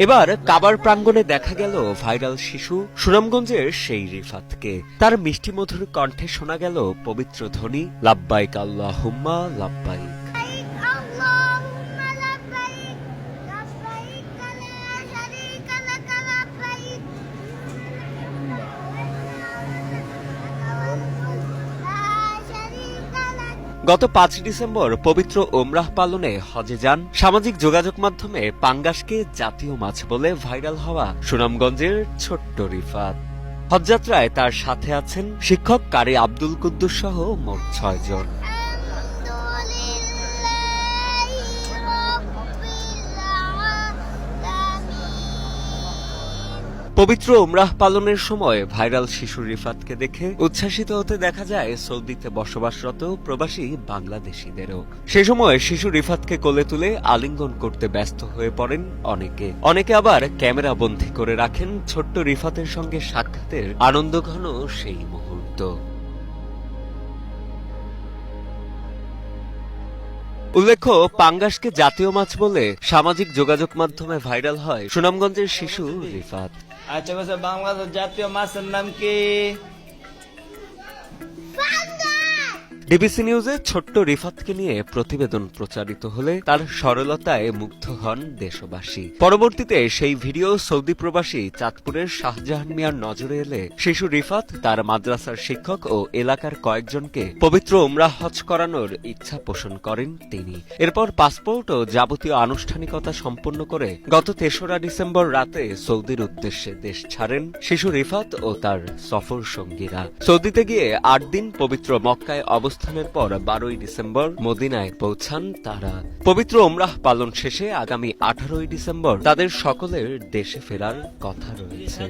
এবার কাবার প্রাঙ্গণে দেখা গেল ভাইরাল শিশু সুনামগঞ্জের সেই রিফাতকে। তার মিষ্টি মধুর কণ্ঠে শোনা গেল পবিত্র ধ্বনি, লাব্বাইক আল্লাহুম্মা লাব্বাইক। গত ৫ ডিসেম্বর পবিত্র ওমরাহ পালনে হজে যান সামাজিক যোগাযোগ মাধ্যমে পাঙ্গাসকে জাতীয় মাছ বলে ভাইরাল হওয়া সুনামগঞ্জের ছোট্ট রিফাত। হজযাত্রায় তার সাথে আছেন শিক্ষক কারি আব্দুল কুদ্দুস সহ মোট ৬ জন। পবিত্র উমরাহ পালনের সময় ভাইরাল শিশু রিফাতকে দেখে উচ্ছ্বাসিত হতে দেখা যায় সৌদিতে বসবাসরত প্রবাসী বাংলাদেশিদেরও। সে সময় শিশু রিফাতকে কোলে তুলে আলিঙ্গন করতে ব্যস্ত হয়ে পড়েন অনেকে আবার ক্যামেরা বন্দী করে রাখেন ছোট্ট রিফাতের সঙ্গে সাক্ষাতের আনন্দঘন সেই মুহূর্ত। উল্লেখ্য, পাঙ্গাসকে জাতীয় মাছ বলে সামাজিক যোগাযোগ মাধ্যমে ভাইরাল হয় সুনামগঞ্জের শিশু রিফাত। আচ্ছা বলছে বাংলাদেশ জাতীয় মাছের নাম কি? ডিবিসি নিউজে ছোট্ট রিফাতকে নিয়ে প্রতিবেদন প্রচারিত হলে তার সরলতায় মুগ্ধ হন দেশবাসী। পরবর্তীতে সেই ভিডিও সৌদি প্রবাসী চাঁদপুরের শাহজাহান মিয়ার নজরে এলে শিশু রিফাত তার মাদ্রাসার শিক্ষক ও এলাকার কয়েকজনকে পবিত্র উমরাহ হজ করানোর ইচ্ছা পোষণ করেন তিনি। এরপর পাসপোর্ট ও যাবতীয় আনুষ্ঠানিকতা সম্পন্ন করে গত ৩রা ডিসেম্বর রাতে সৌদির উদ্দেশ্যে দেশ ছাড়েন শিশু রিফাত ও তার সফর সঙ্গীরা। সৌদিতে গিয়ে ৮ দিন পবিত্র মক্কায় অবস্থানের পর ১২ই ডিসেম্বর মদিনায় পৌঁছান তারা। পবিত্র উমরাহ পালন শেষে আগামী ১৮ই ডিসেম্বর তাদের সকলের দেশে ফেরার কথা রয়েছে।